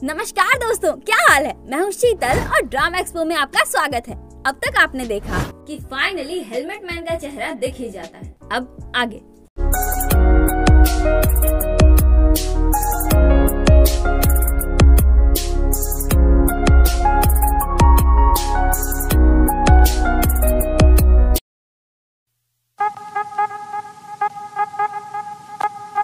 नमस्कार दोस्तों, क्या हाल है। मैं हूँ शीतल और ड्रामा एक्सपो में आपका स्वागत है। अब तक आपने देखा कि फाइनली हेलमेट मैन का चेहरा दिख ही जाता है। अब आगे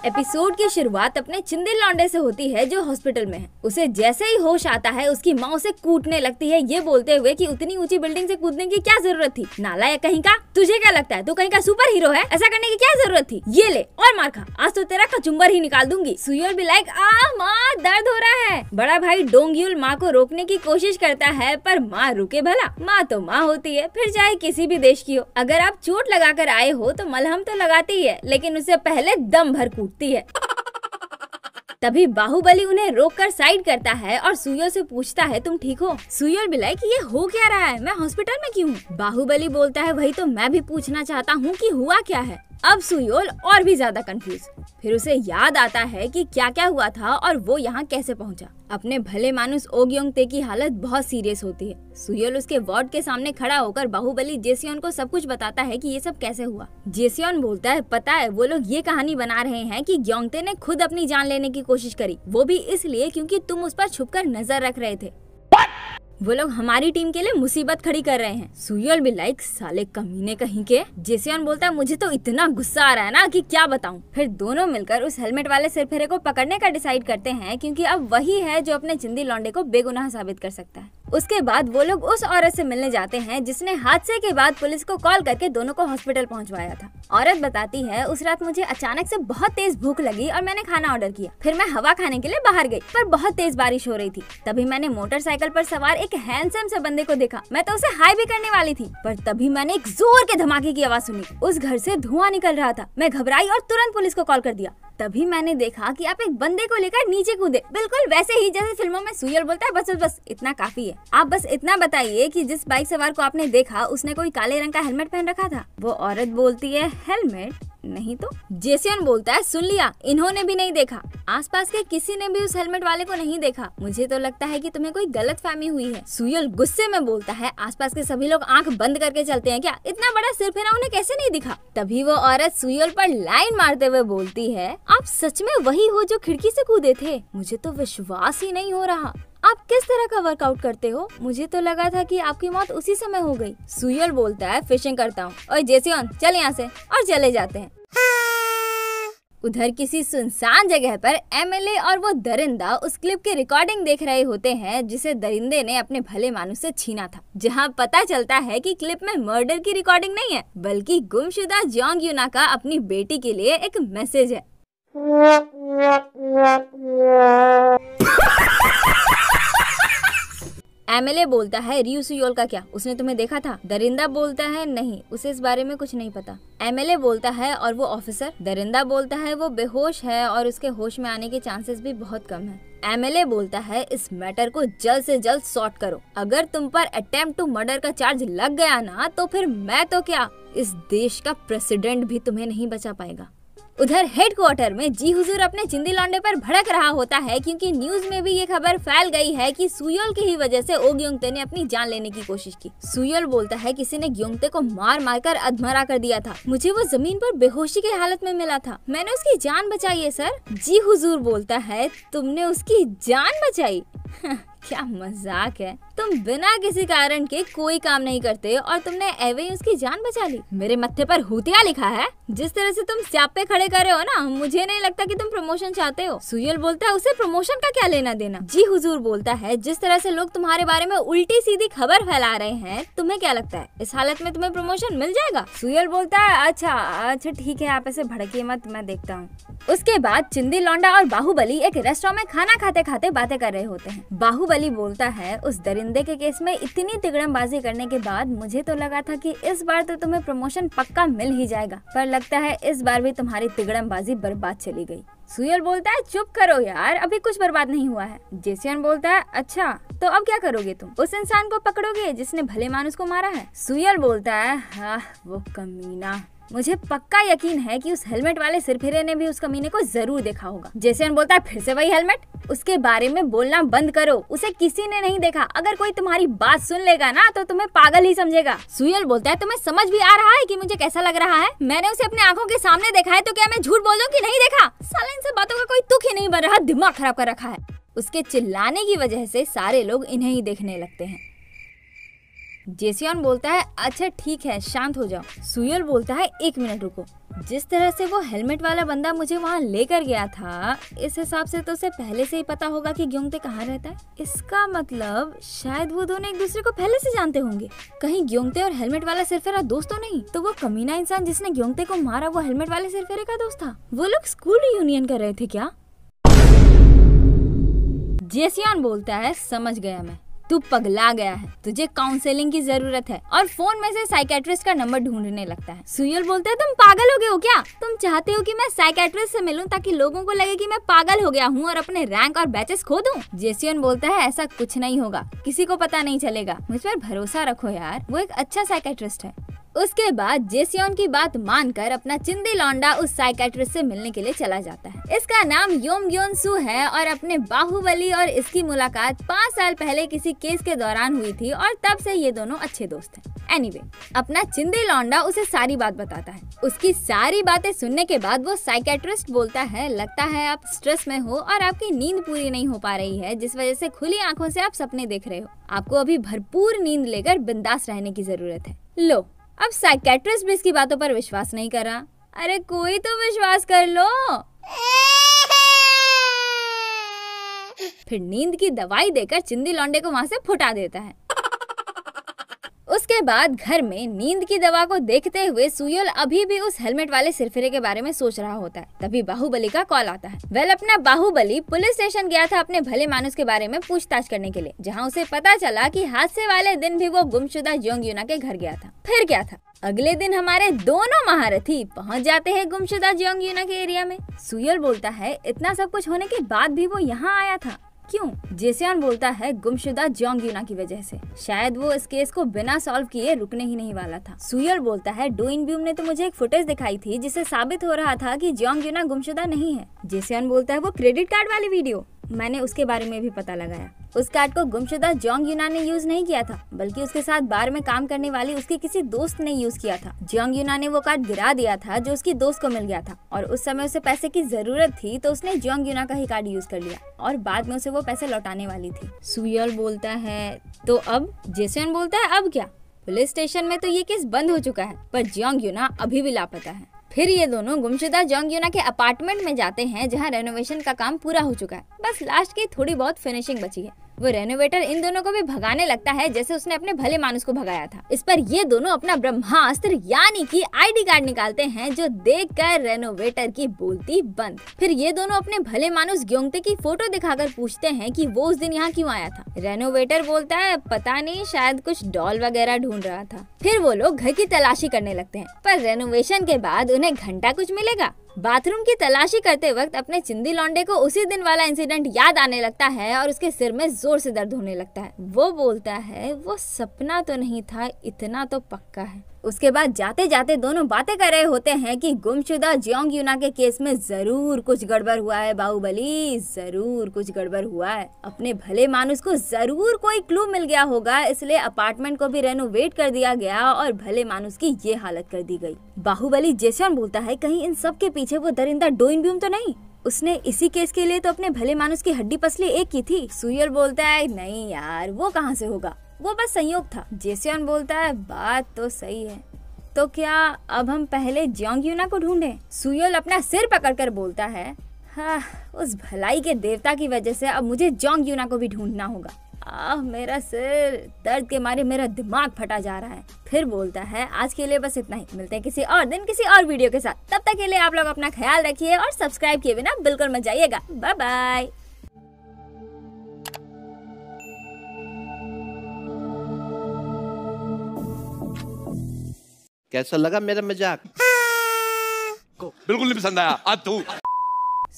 एपिसोड की शुरुआत अपने चिंदी लौंडे से होती है जो हॉस्पिटल में है। उसे जैसे ही होश आता है उसकी माँ उसे कूटने लगती है, ये बोलते हुए कि उतनी ऊंची बिल्डिंग से कूदने की क्या जरूरत थी। नालायक कहीं का, तुझे क्या लगता है तू कहीं का सुपर हीरो है? ऐसा करने की क्या जरूरत थी? ये ले और मार खा, आज तो तेरा कचुम्बर ही निकाल दूंगी। सुयोल भी लाइक माँ दर्द हो रहा है। बड़ा भाई डोंगयुल माँ को रोकने की कोशिश करता है पर माँ रुके भला। माँ तो माँ होती है, फिर चाहे किसी भी देश की हो। अगर आप चोट लगा कर आए हो तो मलहम तो लगाती ही है, लेकिन उससे पहले दम भर कूटती है। तभी बाहुबली उन्हें रोककर साइड करता है और सुयोल से पूछता है तुम ठीक हो? सुयोल भी लाइक ये हो क्या रहा है, मैं हॉस्पिटल में क्यों हूँ? बाहुबली बोलता है वही तो मैं भी पूछना चाहता हूँ कि हुआ क्या है। अब सुयोल और भी ज्यादा कंफ्यूज। फिर उसे याद आता है कि क्या क्या हुआ था और वो यहाँ कैसे पहुँचा। अपने भले मानुस ओग्योंगते की हालत बहुत सीरियस होती है। सुयोल उसके वार्ड के सामने खड़ा होकर बाहुबली जेसियोन को सब कुछ बताता है कि ये सब कैसे हुआ। जेसियोन बोलता है पता है वो लोग ये कहानी बना रहे हैं कि ग्योंगते ने खुद अपनी जान लेने की कोशिश करी, वो भी इसलिए क्योंकि तुम उस पर छुपकर नजर रख रहे थे। वो लोग हमारी टीम के लिए मुसीबत खड़ी कर रहे हैं। सुयोल भी लाइक साले कमीने कहीं के। जेसियन बोलता है मुझे तो इतना गुस्सा आ रहा है ना कि क्या बताऊं। फिर दोनों मिलकर उस हेलमेट वाले सिरफिरे को पकड़ने का डिसाइड करते हैं क्योंकि अब वही है जो अपने चिंदी लौंडे को बेगुनाह साबित कर सकता है। उसके बाद वो लोग उस औरत से मिलने जाते हैं जिसने हादसे के बाद पुलिस को कॉल करके दोनों को हॉस्पिटल पहुंचवाया था। औरत बताती है उस रात मुझे अचानक से बहुत तेज भूख लगी और मैंने खाना ऑर्डर किया। फिर मैं हवा खाने के लिए बाहर गई पर बहुत तेज बारिश हो रही थी। तभी मैंने मोटरसाइकिल पर सवार एक हैंडसम से बंदे को देखा। मैं तो उसे हाई भी करने वाली थी पर तभी मैंने एक जोर के धमाके की आवाज सुनी। उस घर से धुआं निकल रहा था। मैं घबराई और तुरंत पुलिस को कॉल कर दिया। तभी मैंने देखा कि आप एक बंदे को लेकर नीचे कूदे, बिल्कुल वैसे ही जैसे फिल्मों में। सुयोल बोलता है बस बस बस इतना काफी है। आप बस इतना बताइए कि जिस बाइक सवार को आपने देखा उसने कोई काले रंग का हेलमेट पहन रखा था? वो औरत बोलती है हेलमेट नहीं तो। जेसियन बोलता है सुन लिया, इन्होंने भी नहीं देखा। आसपास के किसी ने भी उस हेलमेट वाले को नहीं देखा। मुझे तो लगता है कि तुम्हें कोई गलतफहमी हुई है। सुयोल गुस्से में बोलता है आसपास के सभी लोग आंख बंद करके चलते हैं क्या? इतना बड़ा सिरफिरा उन्हें कैसे नहीं दिखा? तभी वो औरत सुयोल पर लाइन मारते हुए बोलती है आप सच में वही हो जो खिड़की से कूदे थे? मुझे तो विश्वास ही नहीं हो रहा। आप किस तरह का वर्कआउट करते हो? मुझे तो लगा था कि आपकी मौत उसी समय हो गई। सुयोल बोलता है फिशिंग करता हूँ। ओए जेसियन चल यहाँ से, और चले जाते हैं। उधर किसी सुनसान जगह पर एमएलए और वो दरिंदा उस क्लिप की रिकॉर्डिंग देख रहे होते हैं जिसे दरिंदे ने अपने भले मानुस से छीना था। जहां पता चलता है कि क्लिप में मर्डर की रिकॉर्डिंग नहीं है बल्कि गुमशुदा जोंग यूना का अपनी बेटी के लिए एक मैसेज है। एमएलए बोलता है रियू सुयोल का क्या, उसने तुम्हें देखा था? दरिंदा बोलता है नहीं, उसे इस बारे में कुछ नहीं पता। एमएलए बोलता है और वो ऑफिसर? दरिंदा बोलता है वो बेहोश है और उसके होश में आने के चांसेस भी बहुत कम है। एमएलए बोलता है इस मैटर को जल्द से जल्द सॉर्ट करो। अगर तुम पर अटेम्प्ट टू मर्डर का चार्ज लग गया ना तो फिर मैं तो क्या, इस देश का प्रेसिडेंट भी तुम्हें नहीं बचा पाएगा। उधर हेडक्वार्टर में जी हुजूर अपने चिंदी लौंडे पर भड़क रहा होता है क्योंकि न्यूज में भी ये खबर फैल गई है कि सुयोल की ही वजह से ओग्योंगते ने अपनी जान लेने की कोशिश की। सुयोल बोलता है किसी ने ग्योंगते को मार मार कर अधमरा कर दिया था। मुझे वो जमीन पर बेहोशी की हालत में मिला था, मैंने उसकी जान बचाई है सर। जी हुजूर बोलता है तुमने उसकी जान बचाई? क्या मजाक है, तुम बिना किसी कारण के कोई काम नहीं करते और तुमने एवे ही उसकी जान बचा ली। मेरे मत्थे पर हुतिया लिखा है। जिस तरह से तुम स्यापे खड़े कर रहे हो ना, मुझे नहीं लगता कि तुम प्रमोशन चाहते हो। सुयोल बोलता है उसे प्रमोशन का क्या लेना देना? जी हुजूर बोलता है जिस तरह से लोग तुम्हारे बारे में उल्टी सीधी खबर फैला रहे हैं, तुम्हें क्या लगता है इस हालत में तुम्हें प्रमोशन मिल जाएगा? सुयोल बोलता है अच्छा ठीक है, आप ऐसे भड़किए मत, मैं देखता हूँ। उसके बाद चिंदी लौंडा और बाहुबली एक रेस्टोरेंट में खाना खाते खाते बातें कर रहे होते हैं। बाहुबली बोलता है उस दरिंदे के केस में इतनी तिगड़मबाजी करने के बाद मुझे तो लगा था कि इस बार तो तुम्हें प्रमोशन पक्का मिल ही जाएगा, पर लगता है इस बार भी तुम्हारी तिगड़मबाजी बर्बाद चली गई। सुयोल बोलता है चुप करो यार, अभी कुछ बर्बाद नहीं हुआ है। जेसियन बोलता है अच्छा तो अब क्या करोगे तुम? उस इंसान को पकड़ोगे जिसने भले मानुस को मारा है? सुयोल बोलता है हाँ वो कमीना। मुझे पक्का यकीन है कि उस हेलमेट वाले सिरफिरे ने भी उस कमीने को जरूर देखा होगा। जेसन बोलता है फिर से वही हेलमेट, उसके बारे में बोलना बंद करो, उसे किसी ने नहीं देखा। अगर कोई तुम्हारी बात सुन लेगा ना तो तुम्हें पागल ही समझेगा। सुयल बोलता है तुम्हें समझ भी आ रहा है कि मुझे कैसा लग रहा है? मैंने उसे अपने आंखों के सामने देखा है, तो क्या मैं झूठ बोल दूं कि नहीं देखा? साले इन सब बातों का कोई तुक ही नहीं बन रहा, दिमाग खराब कर रखा है। उसके चिल्लाने की वजह से सारे लोग इन्हें ही देखने लगते हैं। जेसियन बोलता है अच्छा ठीक है शांत हो जाओ। सुयल बोलता है 1 मिनट रुको, जिस तरह से वो हेलमेट वाला बंदा मुझे वहाँ लेकर गया था, इस हिसाब से तो उसे पहले से ही पता होगा कि ग्योंगते कहाँ रहता है। इसका मतलब शायद वो दोनों एक दूसरे को पहले से जानते होंगे। कहीं ग्योंगते और हेलमेट वाला सिरफिरा दोस्त तो नहीं? तो वो कमीना इंसान जिसने ग्योंगते को मारा वो हेलमेट वाले सिरफिरे का दोस्त था? वो लोग स्कूल रियूनियन कर रहे थे क्या? जेसियन बोलता है समझ गया मैं, तू पगला गया है, तुझे काउंसलिंग की जरूरत है, और फोन में से साइकेट्रिस्ट का नंबर ढूंढने लगता है। सुयल बोलता है तुम पागल हो गए हो क्या? तुम चाहते हो कि मैं साइकेट्रिस्ट से मिलूं ताकि लोगों को लगे कि मैं पागल हो गया हूँ और अपने रैंक और बैचेस खो दूं? जेसियन बोलता है ऐसा कुछ नहीं होगा, किसी को पता नहीं चलेगा, मुझ पर भरोसा रखो यार, वो एक अच्छा साइकेट्रिस्ट है। उसके बाद जेसियन की बात मानकर अपना चिंदी लौंडा उस साइकेट्रिस्ट से मिलने के लिए चला जाता है। इसका नाम योमग्योन सू है और अपने बाहुबली और इसकी मुलाकात 5 साल पहले किसी केस के दौरान हुई थी और तब से ये दोनों अच्छे दोस्त हैं। एनीवे, अपना चिंदी लौंडा उसे सारी बात बताता है। उसकी सारी बातें सुनने के बाद वो साइकेट्रिस्ट बोलता है लगता है आप स्ट्रेस में हो और आपकी नींद पूरी नहीं हो पा रही है, जिस वजह से खुली आंखों से आप सपने देख रहे हो। आपको अभी भरपूर नींद लेकर बिंदास रहने की जरूरत है। लो, अब साइकेट्रिस्ट भी इसकी बातों पर विश्वास नहीं कर रहा। अरे कोई तो विश्वास कर लो। फिर नींद की दवाई देकर चिंदी लौंडे को वहाँ से फुटा देता है। उसके बाद घर में नींद की दवा को देखते हुए सुयल अभी भी उस हेलमेट वाले सिरफिरे के बारे में सोच रहा होता है। तभी बाहुबली का कॉल आता है। वेल, अपना बाहुबली पुलिस स्टेशन गया था अपने भले मानुस के बारे में पूछताछ करने के लिए, जहां उसे पता चला कि हादसे वाले दिन भी वो गुमशुदा जोंग यूना के घर गया था। फिर क्या था, अगले दिन हमारे दोनों महारथी पहुंच जाते हैं गुमशुदा जोंग यूना के एरिया में। सुयल बोलता है इतना सब कुछ होने के बाद भी वो यहाँ आया था, क्यों? जेसियन बोलता है गुमशुदा जोंग यूना की वजह से, शायद वो इस केस को बिना सॉल्व किए रुकने ही नहीं वाला था। सुयल बोलता है डो इन ब्यूम ने तो मुझे एक फुटेज दिखाई थी जिससे साबित हो रहा था कि जोंग यूना गुमशुदा नहीं है। जेसियन बोलता है वो क्रेडिट कार्ड वाली वीडियो, मैंने उसके बारे में भी पता लगाया। उस कार्ड को गुमशुदा जोंग यूना ने यूज नहीं किया था, बल्कि उसके साथ बार में काम करने वाली उसके किसी दोस्त ने यूज किया था। जोंग यूना ने वो कार्ड गिरा दिया था जो उसकी दोस्त को मिल गया था, और उस समय उसे पैसे की जरूरत थी तो उसने जोंग यूना का ही कार्ड यूज कर लिया और बाद में उसे वो पैसे लौटाने वाली थी। सुयल बोलता है तो अब? जेसन बोलता है अब क्या? पुलिस स्टेशन में तो ये केस बंद हो चुका है, पर जोंग यूना अभी भी लापता है। फिर ये दोनों गुमशुदा जोंग यूना के अपार्टमेंट में जाते हैं जहां रेनोवेशन का काम पूरा हो चुका है, बस लास्ट की थोड़ी बहुत फिनिशिंग बची है। वो रेनोवेटर इन दोनों को भी भगाने लगता है जैसे उसने अपने भले मानुस को भगाया था। इस पर ये दोनों अपना ब्रह्मास्त्र यानी कि आईडी कार्ड निकालते हैं, जो देखकर रेनोवेटर की बोलती बंद। फिर ये दोनों अपने भले मानुस ग्योंगते की फोटो दिखाकर पूछते हैं कि वो उस दिन यहाँ क्यों आया था। रेनोवेटर बोलता है पता नहीं, शायद कुछ डॉल वगैरह ढूंढ रहा था। फिर वो लोग घर की तलाशी करने लगते हैं, पर रेनोवेशन के बाद उन्हें घंटा कुछ मिलेगा। बाथरूम की तलाशी करते वक्त अपने चिंदी लौंडे को उसी दिन वाला इंसिडेंट याद आने लगता है और उसके सिर में जोर से दर्द होने लगता है। वो बोलता है वो सपना तो नहीं था, इतना तो पक्का है। उसके बाद जाते जाते दोनों बातें कर रहे होते हैं कि गुमशुदा जोंग यूना के केस में जरूर कुछ गड़बड़ हुआ है बाहुबली, जरूर कुछ गड़बड़ हुआ है। अपने भले मानुस को जरूर कोई क्लू मिल गया होगा, इसलिए अपार्टमेंट को भी रेनोवेट कर दिया गया और भले मानुस की ये हालत कर दी गई। बाहुबली जेसन बोलता है कहीं इन सब के पीछे वो दरिंदा डो इन ब्यूम तो नहीं? उसने इसी केस के लिए तो अपने भले मानुस की हड्डी पसली एक की थी। सुयल बोलता है नहीं यार, वो कहाँ से होगा, वो बस संयोग था। जेसन बोलता है बात तो सही है, तो क्या अब हम पहले जोंग यूना को ढूंढें? सुयल अपना सिर पकड़कर बोलता है हाँ, उस भलाई के देवता की वजह से अब मुझे जोंग यूना को भी ढूंढना होगा। मेरा सिर दर्द के मारे मेरा दिमाग फटा जा रहा है। फिर बोलता है आज के लिए बस इतना ही, मिलते हैं किसी और दिन किसी और वीडियो के साथ। तब तक के लिए आप लोग अपना ख्याल रखिए और सब्सक्राइब किए बिना बिल्कुल मत जाइएगा। Bye bye. कैसा लगा मेरा मजाक? बिल्कुल नहीं पसंद आया। अब तू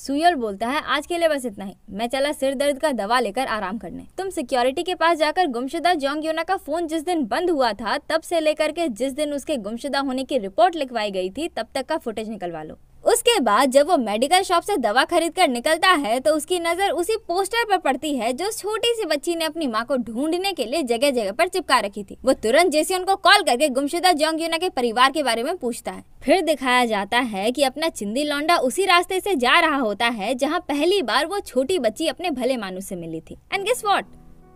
सुयोल बोलता है आज के लिए बस इतना ही, मैं चला सिर दर्द का दवा लेकर आराम करने। तुम सिक्योरिटी के पास जाकर गुमशुदा जोंग यूना का फोन जिस दिन बंद हुआ था तब से लेकर के जिस दिन उसके गुमशुदा होने की रिपोर्ट लिखवाई गई थी तब तक का फुटेज निकलवा लो। उसके बाद जब वो मेडिकल शॉप से दवा खरीद कर निकलता है तो उसकी नजर उसी पोस्टर पर पड़ती है जो छोटी सी बच्ची ने अपनी माँ को ढूंढने के लिए जगह जगह पर चिपका रखी थी। वो तुरंत जेसियन को कॉल करके गुमशुदा जोंग यूना के परिवार के बारे में पूछता है। फिर दिखाया जाता है कि अपना चिंदी लौंडा उसी रास्ते से जा रहा होता है जहाँ पहली बार वो छोटी बच्ची अपने भले मानुस से मिली थी। एंड गेस व्हाट,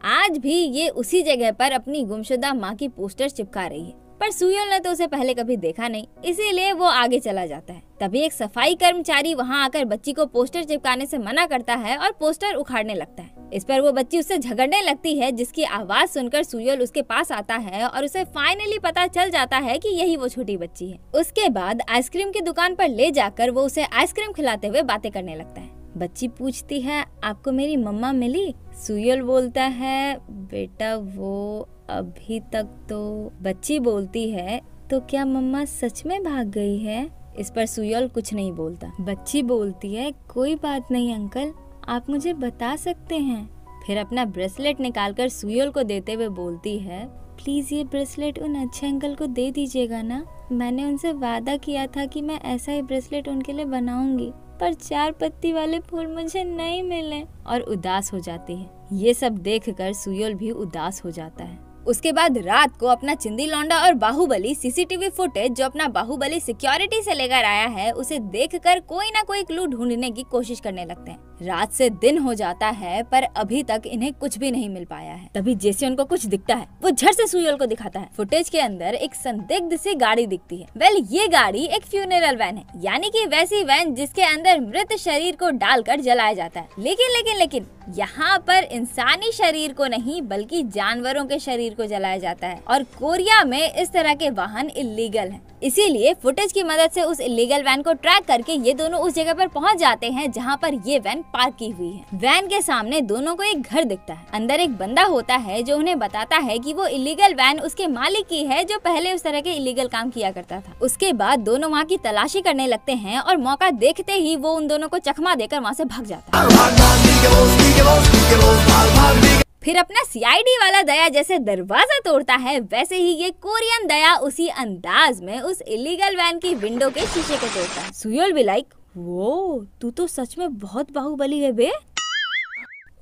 आज भी ये उसी जगह पर अपनी गुमशुदा माँ की पोस्टर चिपका रही है। पर सुयोल ने तो उसे पहले कभी देखा नहीं, इसीलिए वो आगे चला जाता है। तभी एक सफाई कर्मचारी वहां आकर बच्ची को पोस्टर चिपकाने से मना करता है और पोस्टर उखाड़ने लगता है। इस पर वो बच्ची उससे झगड़ने लगती है, जिसकी आवाज सुनकर सुयोल उसके पास आता है और उसे फाइनली पता चल जाता है कि यही वो छोटी बच्ची है। उसके बाद आइसक्रीम की दुकान पर ले जाकर वो उसे आइसक्रीम खिलाते हुए बातें करने लगता है। बच्ची पूछती है आपको मेरी मम्मा मिली? सुयोल बोलता है बेटा वो अभी तक तो। बच्ची बोलती है तो क्या मम्मा सच में भाग गई है? इस पर सुयोल कुछ नहीं बोलता। बच्ची बोलती है कोई बात नहीं अंकल, आप मुझे बता सकते हैं। फिर अपना ब्रेसलेट निकालकर सुयोल को देते हुए बोलती है प्लीज ये ब्रेसलेट उन अच्छे अंकल को दे दीजिएगा ना, मैंने उनसे वादा किया था कि मैं ऐसा ही ब्रेसलेट उनके लिए बनाऊंगी, पर 4 पत्ती वाले फूल मुझे नहीं मिले। और उदास हो जाती है। ये सब देखकर सुयोल भी उदास हो जाता है। उसके बाद रात को अपना चिंदी लौंडा और बाहुबली सीसीटीवी फुटेज जो अपना बाहुबली सिक्योरिटी से लेकर आया है उसे देखकर कोई ना कोई क्लू ढूंढने की कोशिश करने लगते हैं। रात से दिन हो जाता है पर अभी तक इन्हें कुछ भी नहीं मिल पाया है। तभी जेसियन को कुछ दिखता है। वो झट से सुयोल को दिखाता है। फुटेज के अंदर एक संदिग्ध सी गाड़ी दिखती है। वेल ये गाड़ी एक फ्यूनरल वैन है, यानी कि वैसी वैन जिसके अंदर मृत शरीर को डालकर जलाया जाता है। लेकिन यहाँ पर इंसानी शरीर को नहीं बल्कि जानवरों के शरीर को जलाया जाता है और कोरिया में इस तरह के वाहन इलीगल हैं। इसीलिए फुटेज की मदद से उस इलीगल वैन को ट्रैक करके ये दोनों उस जगह पर पहुंच जाते हैं जहां पर ये वैन पार्क की हुई है। वैन के सामने दोनों को एक घर दिखता है। अंदर एक बंदा होता है जो उन्हें बताता है कि वो इलीगल वैन उसके मालिक की है जो पहले उस तरह के इलीगल काम किया करता था। उसके बाद दोनों वहाँ की तलाशी करने लगते हैं और मौका देखते ही वो उन दोनों को चकमा देकर वहाँ से भाग जाता है। फिर अपना सीआईडी वाला दया जैसे दरवाजा तोड़ता है वैसे ही ये कोरियन दया उसी अंदाज में उस इलीगल वैन की विंडो के शीशे को तोड़ता है। सुयोल भी लाइक वो तू तो सच में बहुत बाहुबली है बे।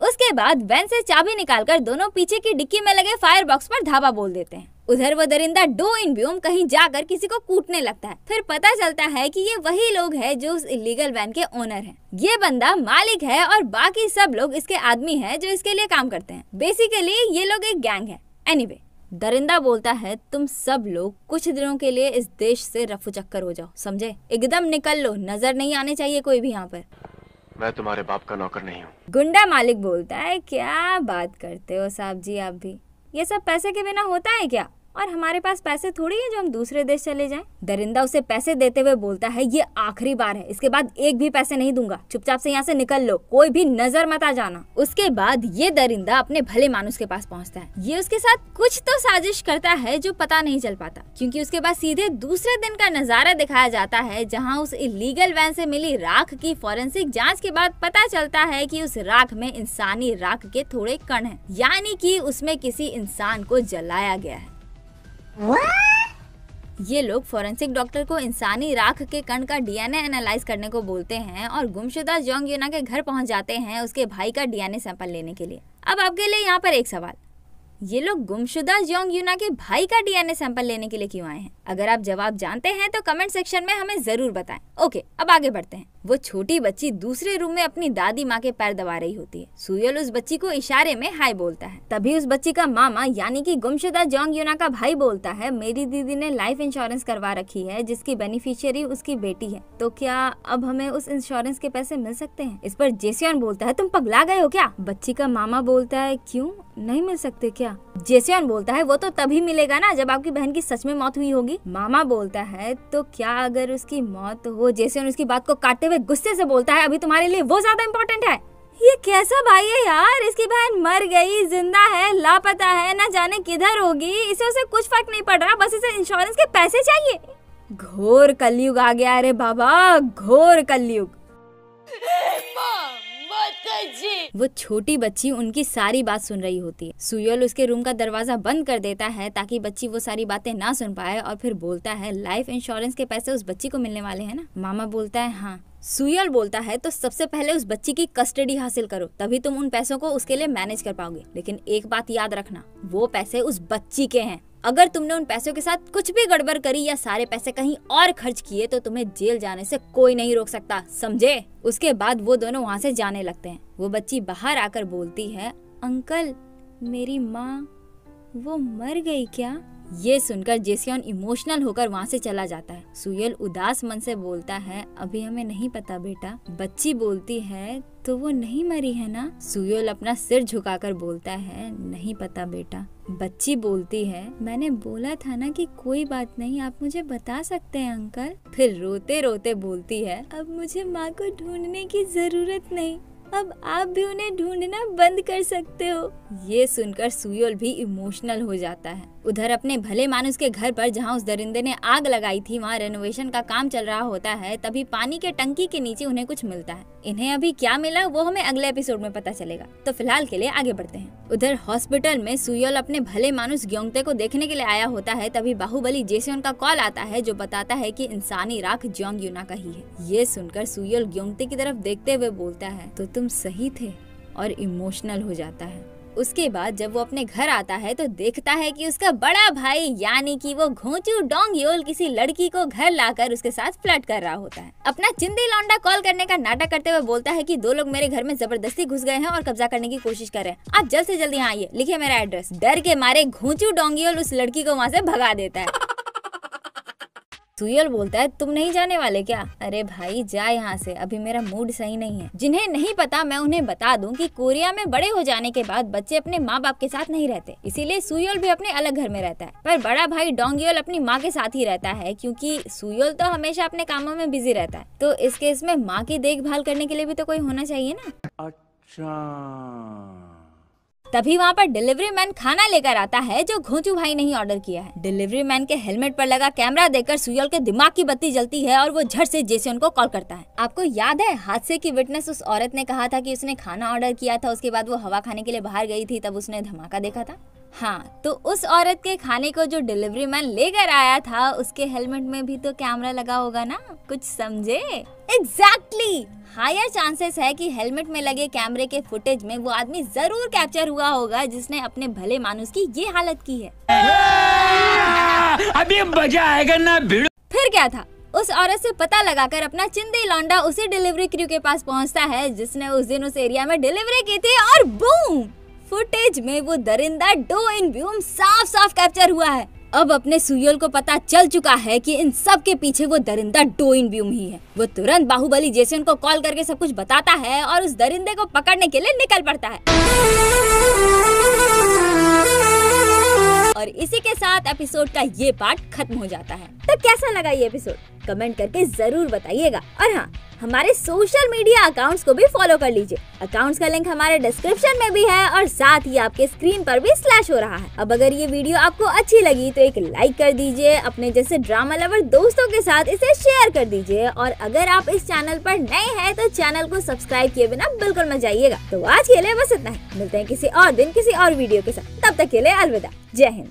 उसके बाद वैन से चाबी निकालकर दोनों पीछे की डिक्की में लगे फायर बॉक्स पर धावा बोल देते हैं। उधर वो दरिंदा डो इन ब्यूम कहीं जाकर किसी को कूटने लगता है। फिर पता चलता है कि ये वही लोग हैं जो उस इलीगल वैन के ओनर हैं। ये बंदा मालिक है और बाकी सब लोग इसके आदमी हैं जो इसके लिए काम करते हैं। बेसिकली ये लोग एक गैंग है। एनीवे, दरिंदा बोलता है तुम सब लोग कुछ दिनों के लिए इस देश से रफू चक्कर हो जाओ, समझे? एकदम निकल लो, नजर नहीं आने चाहिए कोई भी यहाँ पर। मैं तुम्हारे बाप का नौकर नहीं हूँ। गुंडा मालिक बोलता है क्या बात करते हो साहब जी, आप भी ये सब पैसे के बिना होता है क्या? और हमारे पास पैसे थोड़ी है जो हम दूसरे देश चले जाएं। दरिंदा उसे पैसे देते हुए बोलता है ये आखिरी बार है, इसके बाद एक भी पैसे नहीं दूंगा, चुपचाप से यहाँ से निकल लो, कोई भी नजर मत आ जाना। उसके बाद ये दरिंदा अपने भले मानुस के पास पहुँचता है। ये उसके साथ कुछ तो साजिश करता है जो पता नहीं चल पाता, क्योंकि उसके बाद सीधे दूसरे दिन का नजारा दिखाया जाता है जहाँ उस इलीगल वैन से मिली राख की फॉरेंसिक जाँच के बाद पता चलता है कि उस राख में इंसानी राख के थोड़े कण हैं, यानी कि उसमें किसी इंसान को जलाया गया है। ये लोग फॉरेंसिक डॉक्टर को इंसानी राख के कण का डीएनए एनालाइज करने को बोलते हैं और गुमशुदा जोंग यूना के घर पहुंच जाते हैं उसके भाई का डीएनए सैंपल लेने के लिए। अब आपके लिए यहाँ पर एक सवाल, ये लोग गुमशुदा जोंग यूना के भाई का डीएनए सैंपल लेने के लिए क्यों आए हैं? अगर आप जवाब जानते हैं तो कमेंट सेक्शन में हमें जरूर बताएं। ओके, अब आगे बढ़ते हैं। वो छोटी बच्ची दूसरे रूम में अपनी दादी माँ के पैर दबा रही होती है। सुयोल उस बच्ची को इशारे में हाय बोलता है। तभी उस बच्ची का मामा यानी कि गुमशुदा जोंग यूना का भाई बोलता है मेरी दीदी ने लाइफ इंश्योरेंस करवा रखी है जिसकी बेनिफिशियरी उसकी बेटी है, तो क्या अब हमें उस इंश्योरेंस के पैसे मिल सकते हैं? इस पर जेसियन बोलता है तुम पगला गए हो क्या? बच्ची का मामा बोलता है क्यों, नहीं मिल सकते क्या? जेसियन बोलता है वो तो तभी मिलेगा ना जब आपकी बहन की सच में मौत हुई होगी। मामा बोलता है तो क्या अगर उसकी मौत हो? जेसियन उसकी बात को काटते हुए गुस्से से बोलता है अभी तुम्हारे लिए वो ज्यादा इम्पोर्टेंट है। ये कैसा भाई है यार, इसकी बहन मर गई, जिंदा है, लापता है, ना जाने किधर होगी, इसे उसे कुछ फर्क नहीं पड़ रहा, बस इसे इंश्योरेंस के पैसे चाहिए। घोर कलयुग आ गया, अरे बाबा घोर कलयुग। वो छोटी बच्ची उनकी सारी बात सुन रही होती है। सुयोल उसके रूम का दरवाजा बंद कर देता है ताकि बच्ची वो सारी बातें ना सुन पाए और फिर बोलता है लाइफ इंश्योरेंस के पैसे उस बच्ची को मिलने वाले हैं ना। मामा बोलता है हाँ। सुयोल बोलता है तो सबसे पहले उस बच्ची की कस्टडी हासिल करो, तभी तुम उन पैसों को उसके लिए मैनेज कर पाओगे। लेकिन एक बात याद रखना, वो पैसे उस बच्ची के हैं। अगर तुमने उन पैसों के साथ कुछ भी गड़बड़ करी या सारे पैसे कहीं और खर्च किए तो तुम्हें जेल जाने से कोई नहीं रोक सकता, समझे। उसके बाद वो दोनों वहाँ से जाने लगते हैं। वो बच्ची बाहर आकर बोलती है अंकल मेरी माँ वो मर गई क्या। ये सुनकर जेसियन इमोशनल होकर वहाँ से चला जाता है। सुयोल उदास मन से बोलता है अभी हमें नहीं पता बेटा। बच्ची बोलती है तो वो नहीं मरी है ना। सुयोल अपना सिर झुकाकर बोलता है नहीं पता बेटा। बच्ची बोलती है मैंने बोला था ना कि कोई बात नहीं, आप मुझे बता सकते हैं अंकल। फिर रोते रोते बोलती है अब मुझे माँ को ढूंढने की जरूरत नहीं, अब आप भी उन्हें ढूंढना बंद कर सकते हो। ये सुनकर सुयोल भी इमोशनल हो जाता है। उधर अपने भले मानुस के घर पर जहाँ उस दरिंदे ने आग लगाई थी वहाँ रेनोवेशन का काम चल रहा होता है। तभी पानी के टंकी के नीचे उन्हें कुछ मिलता है। इन्हें अभी क्या मिला वो हमें अगले एपिसोड में पता चलेगा, तो फिलहाल के लिए आगे बढ़ते हैं। उधर हॉस्पिटल में सुयोल अपने भले मानुस ग्योंगते को देखने के लिए आया होता है। तभी बाहुबली जेसियन का कॉल आता है जो बताता है कि इंसानी राख ज्योंग यूना का ही है। ये सुनकर सुयोल ग्योंगते की तरफ देखते हुए बोलता है तो तुम सही थे, और इमोशनल हो जाता है। उसके बाद जब वो अपने घर आता है तो देखता है कि उसका बड़ा भाई यानी कि वो घोंचू डोंगयोल किसी लड़की को घर लाकर उसके साथ फ्लर्ट कर रहा होता है। अपना चिंदी लौंडा कॉल करने का नाटक करते हुए बोलता है कि दो लोग मेरे घर में जबरदस्ती घुस गए हैं और कब्जा करने की कोशिश कर रहे हैं, आप जल्द से जल्द यहाँ आइए, लिखिए मेरा एड्रेस। डर के मारे घोंचू डोंगयोल उस लड़की को वहाँ से भगा देता है। सुयोल बोलता है तुम नहीं जाने वाले क्या। अरे भाई जा यहाँ से, अभी मेरा मूड सही नहीं है। जिन्हें नहीं पता मैं उन्हें बता दूं कि कोरिया में बड़े हो जाने के बाद बच्चे अपने माँ बाप के साथ नहीं रहते, इसीलिए सुयोल भी अपने अलग घर में रहता है। पर बड़ा भाई डोंगयोल अपनी माँ के साथ ही रहता है क्योंकि सुयोल तो हमेशा अपने कामों में बिजी रहता है। तो इस केस में माँ की देखभाल करने के लिए भी तो कोई होना चाहिए ना। अच्छा। तभी वहाँ पर डिलीवरी मैन खाना लेकर आता है जो घोंचू भाई नहीं ऑर्डर किया है। डिलीवरी मैन के हेलमेट पर लगा कैमरा देखकर सुयोल के दिमाग की बत्ती जलती है और वो झट से जेसियन को कॉल करता है। आपको याद है हादसे की विटनेस उस औरत ने कहा था कि उसने खाना ऑर्डर किया था, उसके बाद वो हवा खाने के लिए बाहर गई थी, तब उसने धमाका देखा था। हाँ, तो उस औरत के खाने को जो डिलीवरी मैन लेकर आया था उसके हेलमेट में भी तो कैमरा लगा होगा ना, कुछ समझे। एग्जैक्टली, हायर चांसेस है कि हेलमेट में लगे कैमरे के फुटेज में वो आदमी जरूर कैप्चर हुआ होगा जिसने अपने भले मानुस की ये हालत की है। अभी मजा आएगा ना भिड़ो। फिर क्या था, उस औरत से पता लगाकर अपना चिंदी लौंडा उसी डिलीवरी क्रू के पास पहुंचता है जिसने उस दिन उस एरिया में डिलीवरी की थी, और बूम, फुटेज में वो दरिंदा डो इन व्यूम साफ साफ कैप्चर हुआ है। अब अपने सुयोल को पता चल चुका है कि इन सब के पीछे वो दरिंदा डो इन व्यूम ही है। वो तुरंत बाहुबली जेसियन को कॉल करके सब कुछ बताता है और उस दरिंदे को पकड़ने के लिए निकल पड़ता है। और इसी के साथ एपिसोड का ये पार्ट खत्म हो जाता है। तो कैसा लगा ये एपिसोड कमेंट करके जरूर बताइएगा। और हाँ, हमारे सोशल मीडिया अकाउंट्स को भी फॉलो कर लीजिए। अकाउंट्स का लिंक हमारे डिस्क्रिप्शन में भी है और साथ ही आपके स्क्रीन पर भी स्लैश हो रहा है। अब अगर ये वीडियो आपको अच्छी लगी तो एक लाइक कर दीजिए, अपने जैसे ड्रामा लवर दोस्तों के साथ इसे शेयर कर दीजिए, और अगर आप इस चैनल पर नए हैं तो चैनल को सब्सक्राइब किए बिना बिल्कुल मत जाइएगा। तो आज के लिए बस इतना ही, मिलते हैं किसी और दिन किसी और वीडियो के साथ। तब तक के लिए अलविदा, जय हिंद।